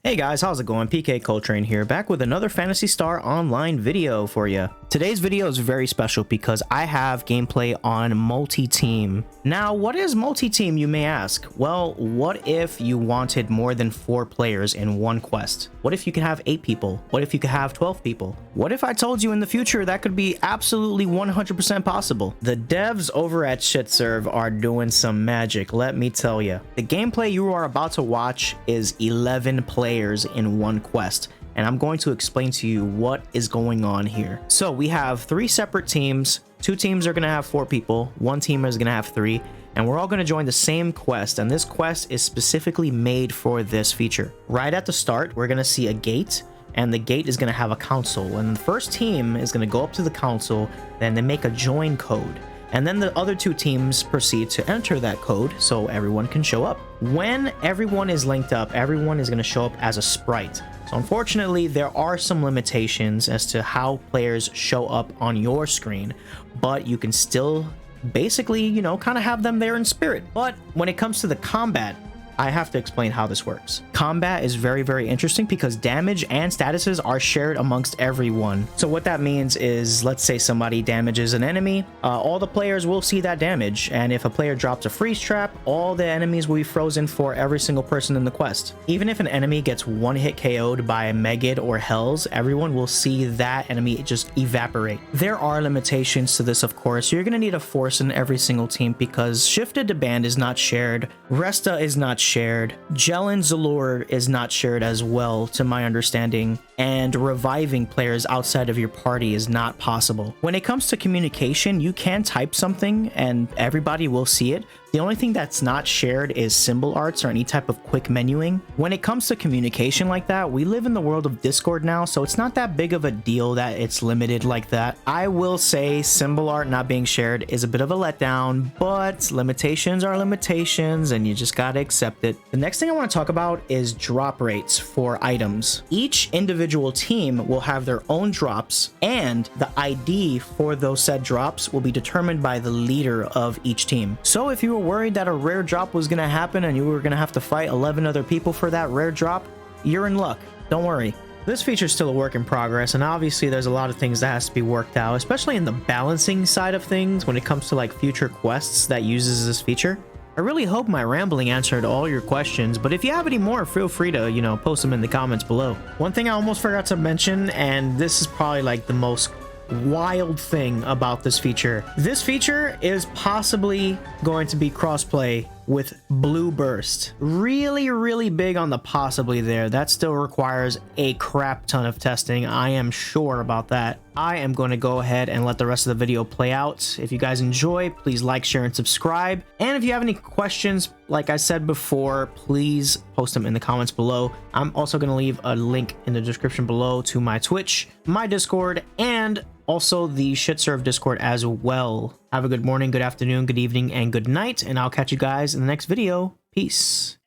Hey guys, how's it going? PK Coltrane here, back with another Phantasy Star Online video for you. Today's video is very special because I have gameplay on multi-team. Now, what is multi-team, you may ask? Well, what if you wanted more than 4 players in one quest? What if you could have 8 people? What if you could have 12 people? What if I told you in the future that could be absolutely 100% possible? The devs over at Schtserv are doing some magic, let me tell you. The gameplay you are about to watch is 11 players in one quest, and I'm going to explain to you what is going on here. So we have 3 separate teams. 2 teams are going to have 4 people, 1 team is going to have 3, and we're all going to join the same quest, and this quest is specifically made for this feature. Right at the start, we're going to see a gate, and the gate is going to have a console, and the first team is going to go up to the console, then they make a join code. And then the other 2 teams proceed to enter that code so everyone can show up. When everyone is linked up, everyone is going to show up as a sprite. So unfortunately, there are some limitations as to how players show up on your screen, but you can still basically, you know, kind of have them there in spirit. But when it comes to the combat, I have to explain how this works. Combat is very, very interesting because damage and statuses are shared amongst everyone. So what that means is, let's say somebody damages an enemy, all the players will see that damage. And if a player drops a freeze trap, all the enemies will be frozen for every single person in the quest. Even if an enemy gets one hit KO'd by Megid or Hells, everyone will see that enemy just evaporate. There are limitations to this, of course. You're gonna need a force in every single team because Shifted to Band is not shared. Resta is not shared. Jelen Zalur is not shared as well, to my understanding, and reviving players outside of your party is not possible. When it comes to communication, you can type something and everybody will see it. The only thing that's not shared is symbol arts or any type of quick menuing. When it comes to communication like that, we live in the world of Discord now, so it's not that big of a deal that it's limited like that. I will say symbol art not being shared is a bit of a letdown, but limitations are limitations and you just gotta accept it. The next thing I want to talk about is drop rates for items. Each individual team will have their own drops, and the ID for those said drops will be determined by the leader of each team. So if you were worried that a rare drop was going to happen and you were going to have to fight 11 other people for that rare drop, you're in luck. Don't worry. This feature is still a work in progress, and obviously there's a lot of things that has to be worked out, especially in the balancing side of things when it comes to like future quests that uses this feature. I really hope my rambling answered all your questions, but if you have any more, feel free to, you know, post them in the comments below. One thing I almost forgot to mention, and this is probably like the most wild thing about this feature. This feature is possibly going to be crossplay with Blue Burst. Really, really big on the possibly there. That still requires a crap ton of testing. I am sure about that. I am going to go ahead and let the rest of the video play out. If you guys enjoy, please like, share, and subscribe. And if you have any questions, like I said before, please post them in the comments below. I'm also going to leave a link in the description below to my Twitch, my Discord, and also the Schtserv Discord as well. Have a good morning, good afternoon, good evening, and good night, and I'll catch you guys in the next video. Peace.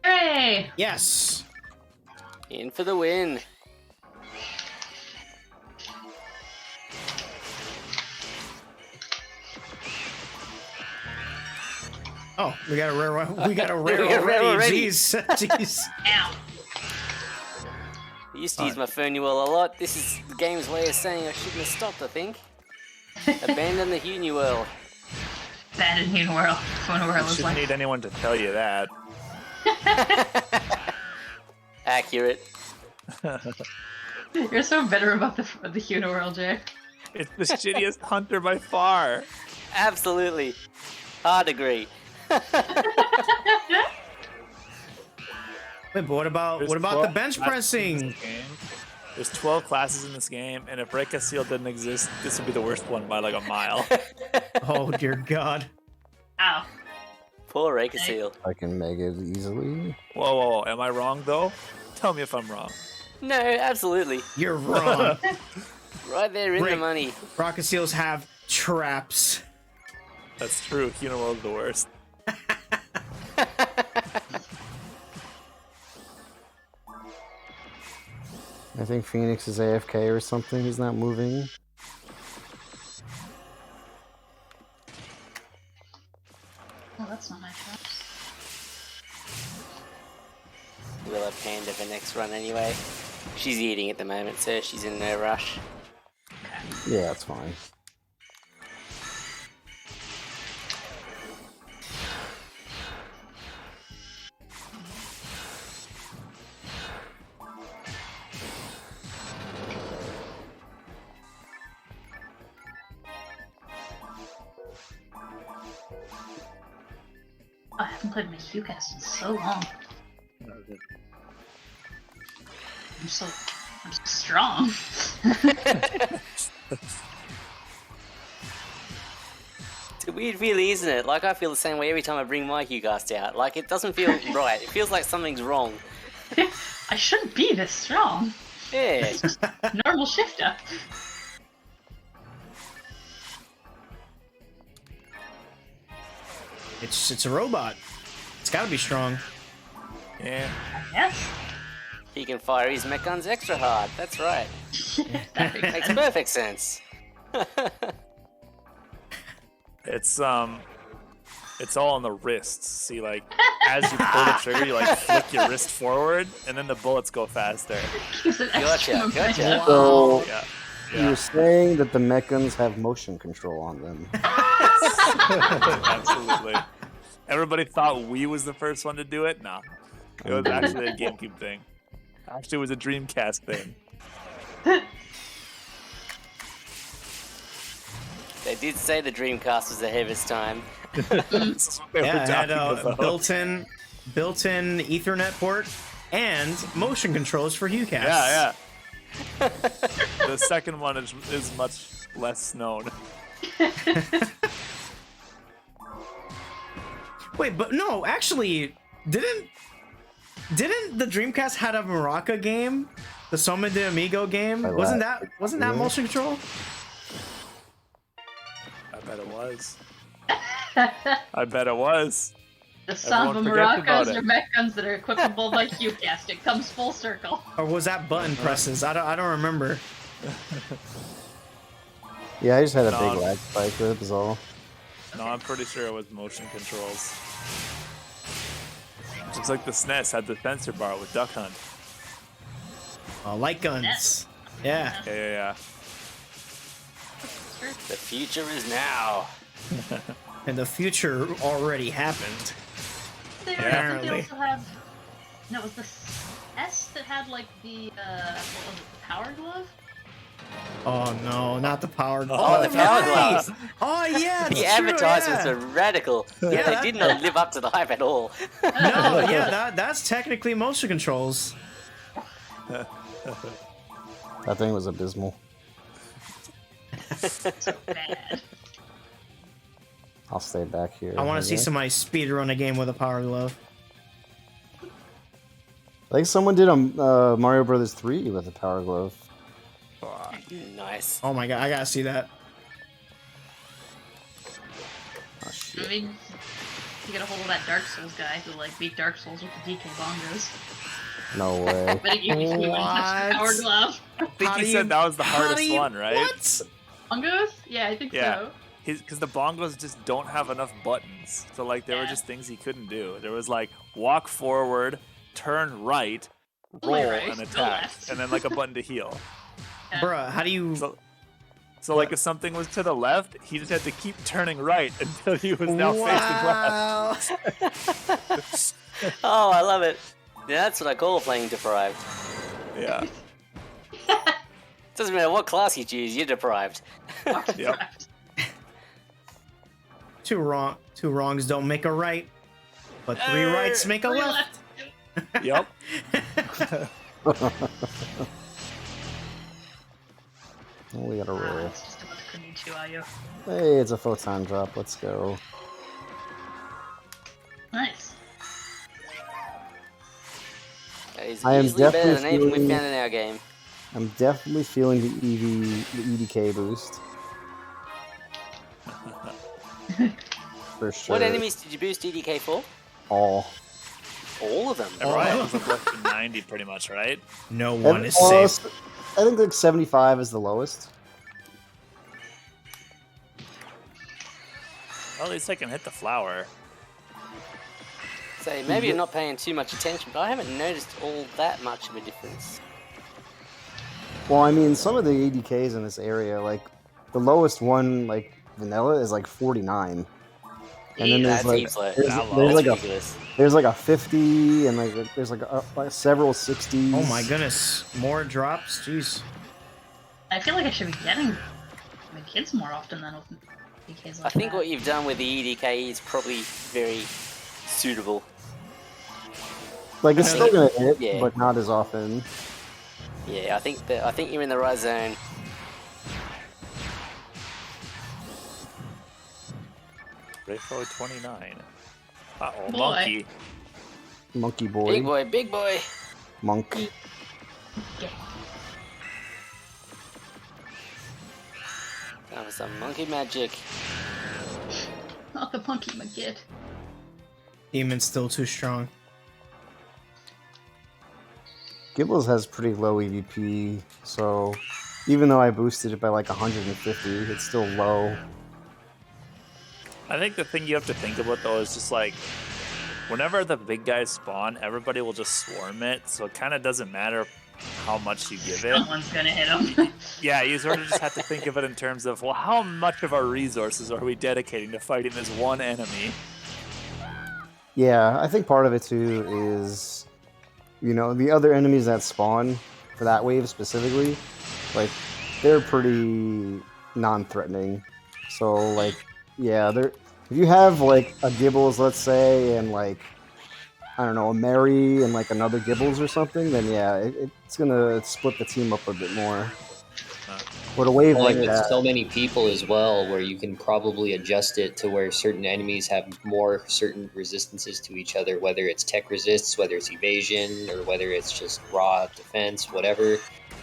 Hey! Yes. In for the win. Oh, we got a rare one. We got a rare We got a rare already. already. Jeez. Jeez. Ow. I used to use my Fernuel a lot. This is the game's way of saying I shouldn't have stopped, I think. Abandon the Hunuel. Bad in Hune World. Hune World You was shouldn't like, need anyone to tell you that. Accurate. you're so bitter about the Hune World, Jay. It's the shittiest hunter by far. Absolutely. Hard agree. Wait, but what about There's the 12 bench classes in pressing? this game. There's 12 classes in this game, and if Reka Seal didn't exist, this would be the worst one by like a mile. Oh dear God. Ow. Poor Reka Seal. I can make it easily. Whoa, whoa, whoa, am I wrong though? Tell me if I'm wrong. No, absolutely. You're wrong. Right there in the Rick. money. Rocket seals have traps. That's true. Hunoworld's the worst. I think Phoenix is AFK or something. He's not moving. Oh, that's not my shot. We'll have Panda for next run anyway. She's eating at the moment, so she's in no rush. Yeah, that's fine. Oh, I haven't played my Qcast in so long. I'm so strong. It's weird feeling, isn't it? Like, I feel the same way every time I bring my Qcast out. Like, it doesn't feel right. It feels like something's wrong. I shouldn't be this strong. Yeah. It's just normal shifter. It's a robot. It's gotta be strong. Yeah. Yes. He can fire his mech guns extra hard. That's right. That makes Makes sense. perfect sense. It's all on the wrists. See, like, as you pull the trigger, you like flick your wrist forward, and then the bullets go faster. Keeps an extra Gotcha, momentum. gotcha. So Yeah. you're saying that the mech guns have motion control on them? Absolutely. Everybody thought Wii was the first one to do it. Nah, it was actually a GameCube thing. Actually, it was a Dreamcast thing. They did say the Dreamcast was ahead of its time. This is what they Yeah, were it had talking a about. built-in Ethernet port and motion controls for UCAS. Yeah, yeah. The second one is much less known. Wait, but no, actually, didn't the Dreamcast had a Maraca game? The Soma de Amigo game? Like Wasn't that? that motion control? I bet it was. I bet it was. The Samba Everyone forgets about Maracas it. are mech guns that are equipable by Qcast. It comes full circle. Or was that button presses? I don't remember. Yeah, I just had a No. big lag spike. That was all. No, I'm pretty sure it was motion controls. Just like the SNES had the sensor bar with Duck Hunt. Light guns. Yeah. Yeah, yeah, yeah. The future is now. And the future already happened. They Apparently. also have. No, it was the S that had like the what was it, the Power Glove? Oh no, not the power glove. Oh, the power gloves. Oh yeah, it's The true, advertisements yeah. are radical. Yeah, They that- did not live up to the hype at all. No, yeah, that's technically motion controls. That thing was abysmal. So bad. I'll stay back here. I want to see okay? somebody speedrun a game with a power glove. I think someone did a Mario Brothers 3 with a power glove. Nice. Oh my god, I gotta see that. Oh, I shit. mean, you get a hold of that Dark Souls guy who like beat Dark Souls with the DK bongos. No way. But he wouldn't touch the Power What? Glove. I think How he do said you- that was the How do hardest you- one, right? What? Bongos? Yeah, I think Yeah. so. Because the bongos just don't have enough buttons. So, like, there were Yeah. just things he couldn't do. There was, like, walk forward, turn right, roll, Only right, and go attack. left. And then, like, a button to heal. Bruh, how do you... So like, if something was to the left, he just had to keep turning right until he was now facing left. Wow. Oh, I love it. Yeah, that's what I call playing deprived. Yeah. Doesn't matter what class you choose, you're deprived. Yep. Two wrongs don't make a right, but three rights make a Three left. Yep. Oh, we gotta roll. It's just about to need to, are you? Hey, it's a photon drop. Let's go. Nice. That is I am easily better than definitely anything we feeling- found in our game. I'm definitely feeling the EDK boost. For sure. What enemies did you boost DDK for? All. All of them. Everyone's like less than 90 pretty much, right? No one is Well, safe. I think like 75 is the lowest. Well, at least I can hit the flower. So maybe you're not paying too much attention, but I haven't noticed all that much of a difference. Well, I mean, some of the ADKs in this area, like the lowest one, like vanilla, is like 49. And then there's That like seems like there's, that low. there's like ridiculous. there's like a 50 and like there's like several 60s. Oh my goodness, more drops. Jeez. I feel like I should be getting my kids more often than with DKs like I think that. what you've done with the EDK is probably very suitable. Like it's still gonna hit, Yeah. but not as often. Yeah, I think you're in the right zone. Rayfo 29. Uh-oh, Boy. monkey. Monkey boy, Big boy, big boy. monk. That was some monkey magic. Not the monkey, my kid. Demon's still too strong. Gibbles has pretty low EVP, so even though I boosted it by like 150, it's still low. I think the thing you have to think about though is just like, whenever the big guys spawn, everybody will just swarm it, so it kind of doesn't matter how much you give it. Someone's gonna hit him. Yeah, you sort of just have to think of it in terms of, well, how much of our resources are we dedicating to fighting this one enemy? Yeah, I think part of it too is, you know, the other enemies that spawn for that wave specifically, like they're pretty non-threatening. So like, yeah, they're if you have like a Gibbles, let's say, and like I don't know, a Mary and like another Gibbles or something, then yeah, it's gonna split the team up a bit more. But a wave like Playing with that, so many people as well, where you can probably adjust it to where certain enemies have more certain resistances to each other, whether it's tech resists, whether it's evasion, or whether it's just raw defense, whatever.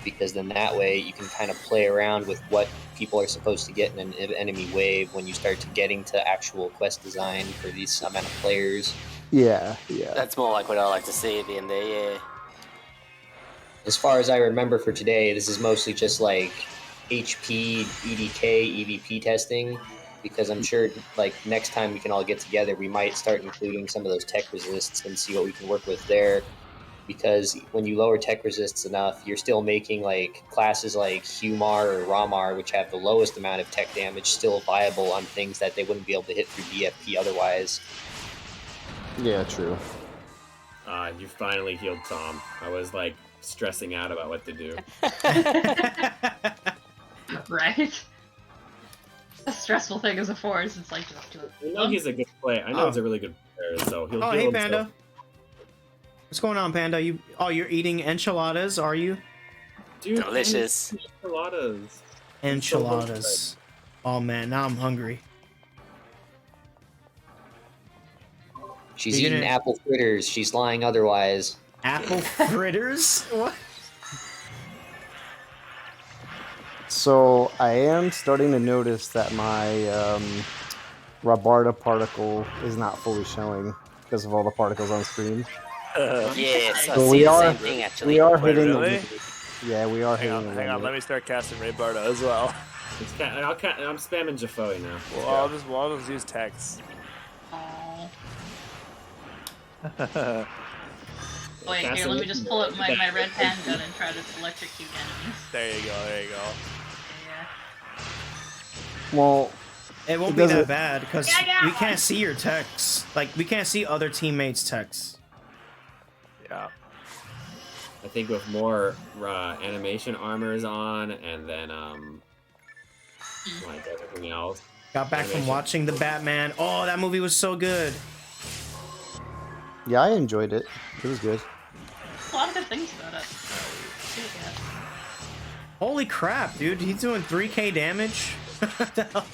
Because then that way you can kind of play around with what people are supposed to get in an enemy wave when you start to getting to actual quest design for these amount of players. yeah. That's more like what I like to see at the end there, yeah. As far as I remember for today, this is mostly just like HP, EDK, EVP testing, because I'm sure like next time we can all get together, we might start including some of those tech resists and see what we can work with there. Because when you lower tech resists enough, you're still making like classes like Humar or Ramar, which have the lowest amount of tech damage, still viable on things that they wouldn't be able to hit through DFP otherwise. Yeah, true. You finally healed Tom. I was like stressing out about what to do. Right? A stressful thing as a force, it's like just do it. I know he's a good player. I know he's a really good player, so he'll Oh, heal hey, himself. Panda. What's going on, Panda? You're eating enchiladas, are you? Dude, Delicious. enchiladas. Enchiladas. Oh man, now I'm hungry. She's You're eating gonna- apple fritters. She's lying otherwise. Apple fritters? What? So I am starting to notice that my Rabarda particle is not fully showing because of all the particles on screen. Yes, I So see we the are same thing actually. we are Wait, hitting. really? Yeah, we are Hang hitting. on, the hang on. limit. Let me start casting Ray Barda as well. I'm spamming Jafoi now. Well, I'll just use text. Oh. Yeah, Wait, here, casting let me it- just pull up my red handgun and try to electrocute enemies. There you go. There you go. Yeah. Well, It won't It be that doesn't- bad because Yeah, yeah. we can't see your text. Like we can't see other teammates' texts. Yeah. I think with more animation armors on, and then like everything else. Got back from Animation. watching the Batman. Oh, that movie was so good. yeah, I enjoyed it. It was good. A lot of good things about it. Yeah. Holy crap, dude! He's doing 3K damage. What the hell?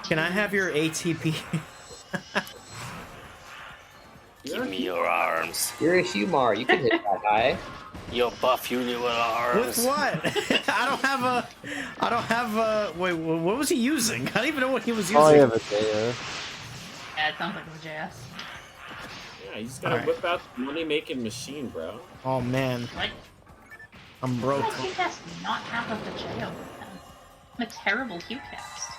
Can I have your ATP? Give me your arms. You're a Humar. You can hit that high. Your buff union arms. With what? I don't have a. Wait, what was he using? I don't even know what he was using. Oh, yeah, but yeah. Yeah, it sounds like a JS. Yeah, Yeah, you just gotta Alright. whip out the money-making machine, bro. Oh man, Like, I'm broke. my Qcast not half of the jail. I'm a terrible Qcast.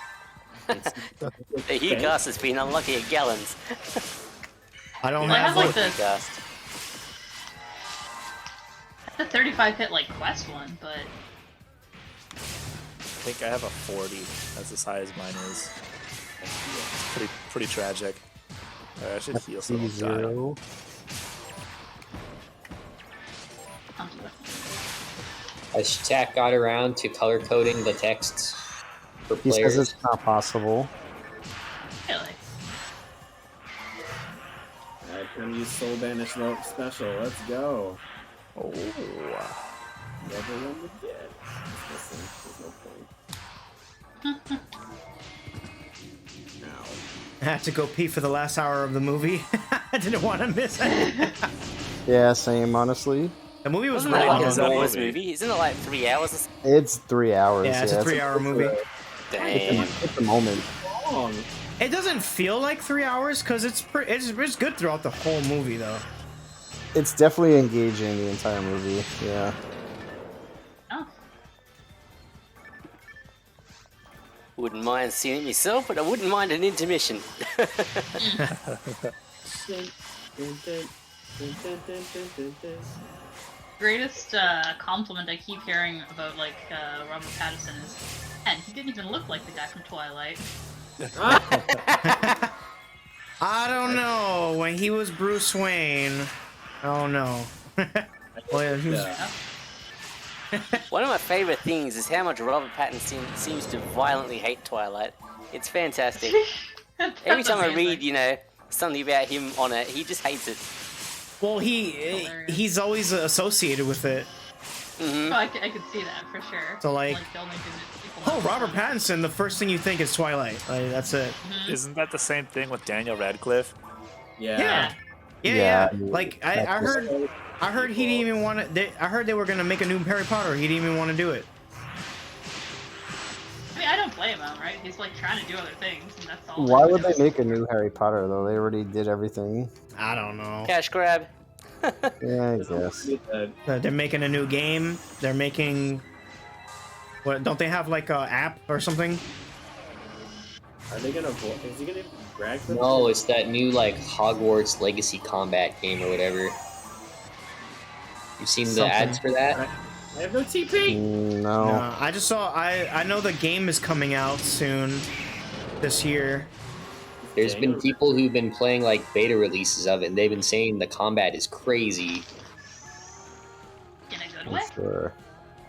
The Hugcast has been unlucky at gallons. I don't Well, I have have like like the Hugcast. 35 hit like quest one, but I think I have a 40. That's as high as mine is. It's pretty tragic. I should heal so I don't die. C0. I'll do it. Has Shaq got around to color coding the texts for He says players? it's not possible. Really? Alright, time to use Soul Banish Rope Special. Let's go. Oh. Never one would get. Listen, there's no point. Ow. I had to go pee for the last hour of the movie. I didn't want to miss it. Yeah, same, honestly. The movie was Wasn't really that like long. a Star that Wars movie? movie? Isn't it like 3 hours? Or It's 3 hours. Yeah, it's a 3-hour movie. Damn. At the moment. Long. It doesn't feel like 3 hours because it's good throughout the whole movie though. It's definitely engaging the entire movie. Yeah. Oh. Wouldn't mind seeing it myself, but I wouldn't mind an intermission. Greatest compliment I keep hearing about like Robert Pattinson is, and he didn't even look like the guy from Twilight. I don't know. When he was Bruce Wayne, oh no. Well, yeah, he was- Yeah. One of my favorite things is how much Robert Pattinson seems to violently hate Twilight. It's fantastic. Every time I read, you know, something about him on it, he just hates it. well, Hilarious. he's always associated with it. Hmm. Oh, I could see that for sure. So, like, the only thing that people Oh, know Robert about- Pattinson. The first thing you think is Twilight. Like, that's it. Isn't that the same thing with Daniel Radcliffe? Yeah. Yeah. Yeah, Yeah, Like I heard he didn't even want to. I heard they were gonna make a new Harry Potter. He didn't even want to do it. I mean, I don't blame him, right? He's like trying to do other things, and that's all. Why he would they knows. make a new Harry Potter though? They already did everything. I don't know. Cash grab. Yeah, I guess. They're making a new game. They're making. What? Don't they have like a app or something? Are they gonna vote? Is he gonna drag them? No, it's that new like Hogwarts Legacy Combat game or whatever. You've seen the Something. ads for that? I have no TP! No. I just saw. I know the game is coming out soon, this year. There's been people who've been playing like beta releases of it, and they've been saying the combat is crazy. In a good way. Sure.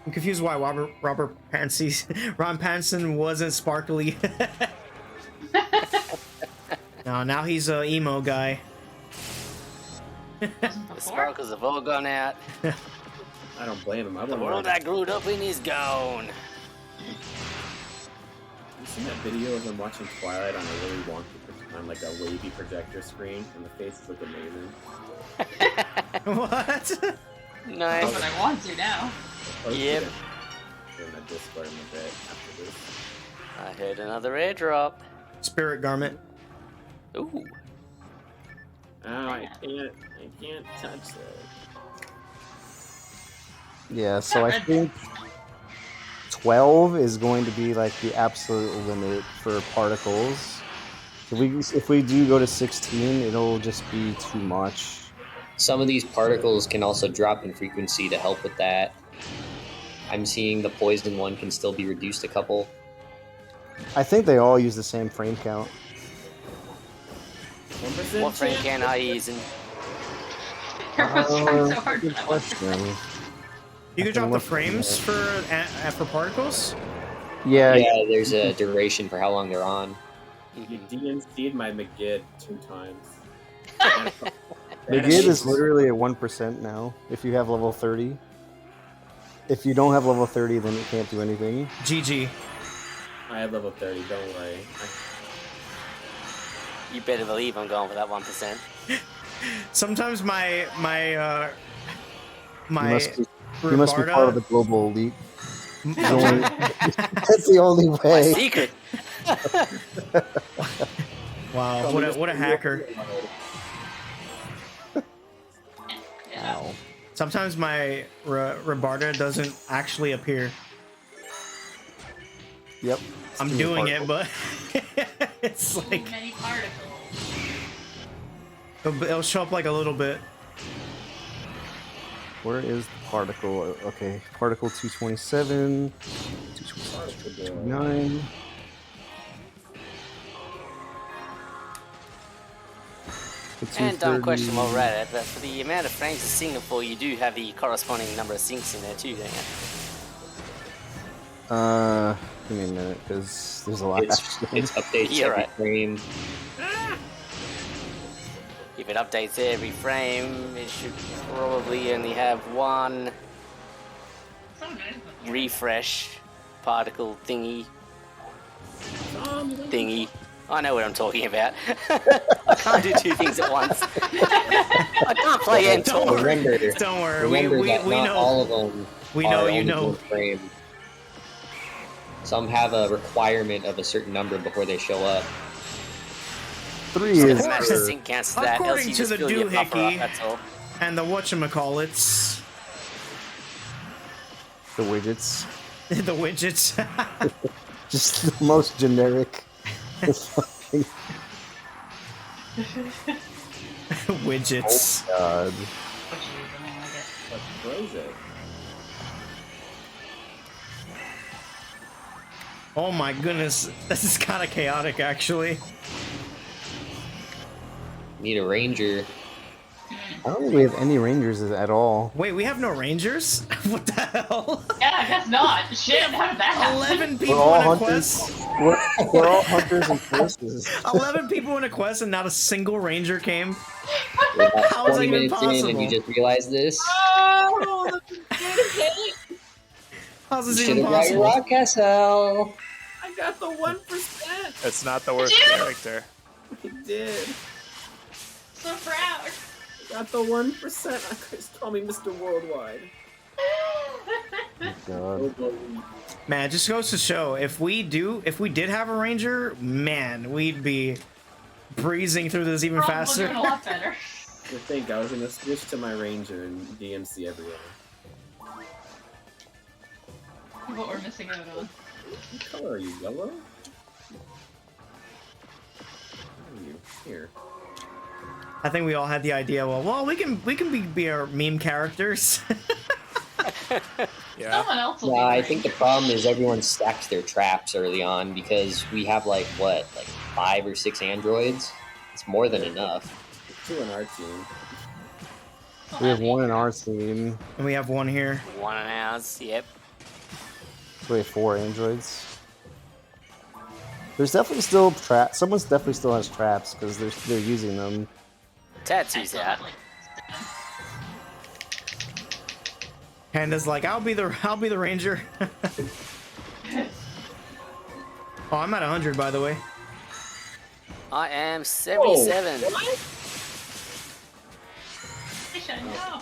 I'm confused why Robert Pattinson wasn't sparkly. No, now he's a emo guy. The Before? sparkles have all gone out. I don't blame him. I The wouldn't world want I grew up in is gone. You seen that video of him watching Twilight on a really wonky, on like a wavy projector screen, and the faces look amazing. What? Nice. But I want to now. Posted Yep. it in the Discord in a bit after this. I heard another airdrop. Spirit garment. Ooh. Oh, I can't touch that. Yeah, so I Red think 12 is going to be like the absolute limit for particles. If we do go to 16, it'll just be too much. Some of these particles can also drop in frequency to help with that. I'm seeing the poison one can still be reduced a couple. I think they all use the same frame count. 1% What frame chance? can I use? And Everyone's trying so hard Good for that one. question. You can I can drop the look frames for particles. Yeah, Yeah, there's a duration for how long they're on. You DNC'd my McGid 2 times. the grid is literally at 1% now. If you have level 30. If you don't have level 30, then you can't do anything. GG. I have level 30, don't worry. you better believe I'm going for that 1%. Sometimes my You must be part of the global elite. That's the only My way. secret. Wow, what a hacker. Ow. Sometimes my Rebarda doesn't actually appear. Yep. I'm Steam doing particle. it, but it's Too like many particles. it'll show up like a little bit. Where is the particle? Okay, particle 227, 229. And dumb question while we're at it, but for the amount of frames of Singapore, you do have the corresponding number of sinks in there too, don't you? Give me a minute, because there's a lot. It's updates You're every right. frame. If it updates every frame, it should probably only have one So nice. refresh particle thingy. I know what I'm talking about. I can't do two things at once. I can't play and talk. Remember, Don't worry, remember we that not know. all of them We are know, you only know. one frame. Some have a requirement of a certain number before they show up. 3 Just is gotta match the sync counts to that, else According you to just the fill your buffer up, doohickey. that's all. And the whatchamacallits, the widgets. the widgets. Just the most generic. Widgets. God. Let's close it. Oh my goodness, this is kind of chaotic actually. Need a ranger. I don't think we have any rangers at all. Wait, we have no rangers? What the hell? Yeah, I guess not. Shit, how did that happen? 11 We're people all in a hunters. quest. We're all hunters and forces. 11 people in a quest and not a single ranger came. We're about How is that 20 even minutes in and possible? you just realized this. Oh, How's You this should even have got your possible? rock castle. I got the 1%. It's not the worst you? character. I did. so proud. I got the 1%. Just call me Mr. Worldwide. God. Man, it just goes to show if we did have a ranger, man, we'd be breezing through this even We're all faster. doing a lot better. To think I was gonna switch to my ranger and DMC everywhere. What we're missing out on. What color are you? Yellow? Where are you? Here. I think we all had the idea. Well, we can be our meme characters. Yeah. Someone else will be I great. think the problem is everyone stacks their traps early on because we have like 5 or 6 androids. It's more than enough. 2 in our team. We have 1 in our team. And we have one here. One in ours, yep. So we have 4 androids. There's definitely still traps. Someone's definitely still has traps because they're using them. Tattoo's out. Panda's like, I'll be the ranger. Oh, I'm at 100 by the way. I am 77. I should know.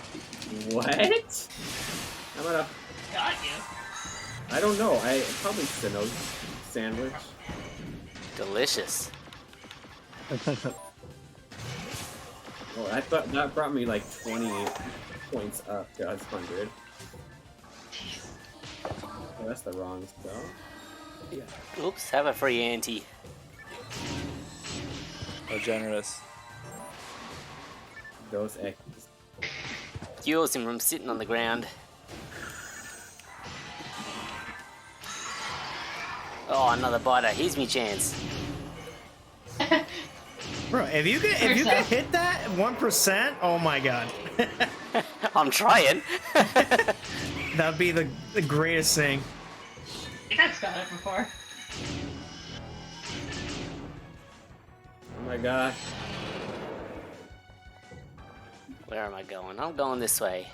What? I'm at a. Got you. I don't know. I probably Sinnoh sandwich. Delicious. Well, I thought that brought me like 20 points up to 100. Oh, that's the wrong spell. Oops, have a free ante. So generous. Those X. Cures him from sitting on the ground. Oh, another biter. Here's me chance. Bro, if you could hit that 1%, oh my god. I'm trying. That'd be the greatest thing. I've got it before. Oh my god. Where am I going? I'm going this way.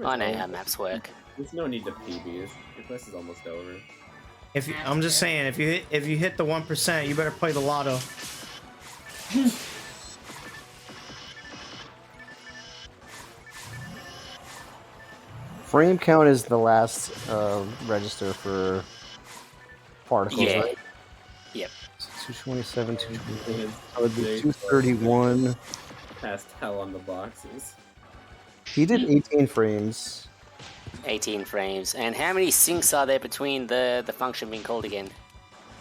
I know how maps work. There's no need to PB. Your quest is almost over. I'm just saying, if you hit the 1%, you better play the lotto. Frame count is the last register for particles, Yeah. right? Yep. 227, 228. Is That would be big 231. past hell on the boxes. He did 18 frames. 18 frames. And how many syncs are there between the function being called again?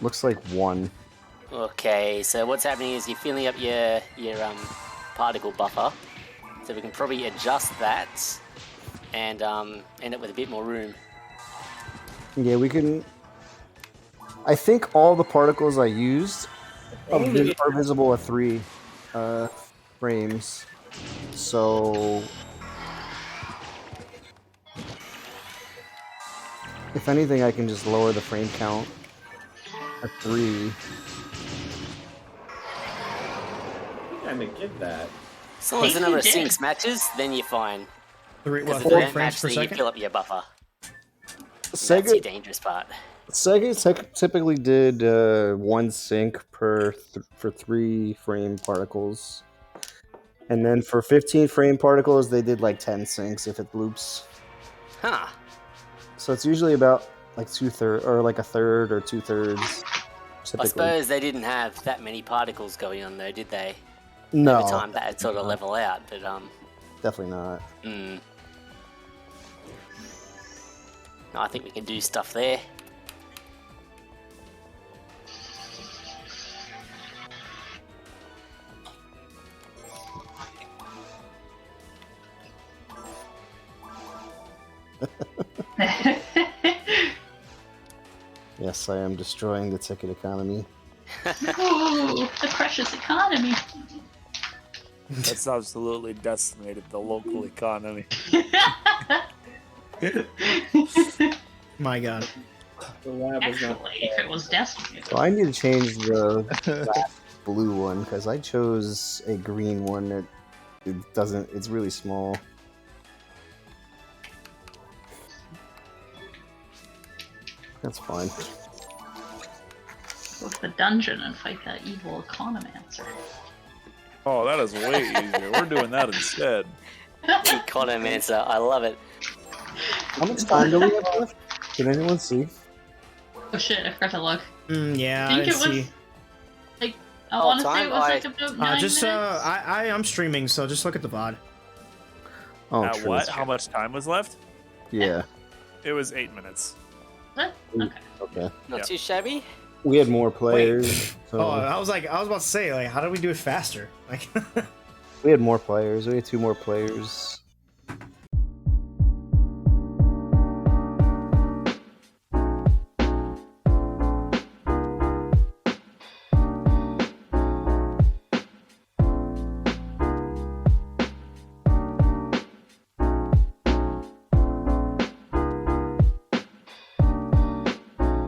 Looks like 1. Okay, so what's happening is you're filling up your particle buffer. So we can probably adjust that and end up with a bit more room. Yeah, we can. I think all the particles I used are visible at 3 frames. So, if anything, I can just lower the frame count at 3. I may get that. As long as the number of Think you did. syncs matches, then you're fine. What, Because if 4 they don't frames match, per then you second? fill up your buffer. That's your Sega, dangerous part. Typically did 1 sync for 3 frame particles, and then for 15 frame particles, they did like 10 syncs if it loops. Huh. So it's usually about like 2/3 or like 1/3 or 2/3. I Typically. suppose they didn't have that many particles going on though, did they? No, Over time that'd sort of level out, but definitely not. No, I think we can do stuff there. Yes, I am destroying the ticket economy. Ooh, the precious economy. That's absolutely decimated the local economy. My God. The lab is not. Actually, if it was Destiny. So I need to change the last blue one because I chose a green one that it doesn't. It's really small. That's fine. Go to the dungeon and fight that evil economancer. Oh, that is way easier. We're doing that instead. Economancer, I love it. How much time do we have left? Can anyone see? Oh shit, I forgot to look. Yeah, I I think didn't it was see. like I want to say time, it was like I- about 9 Just minutes. I'm streaming, so just look at the VOD. Oh, At true. what? How much time was left? Yeah. It was 8 minutes. What? Okay. Okay. Not Yeah. too shabby. We had more players. So Oh, I was about to say, like, how do we do it faster? Like, we had more players. We had 2 more players.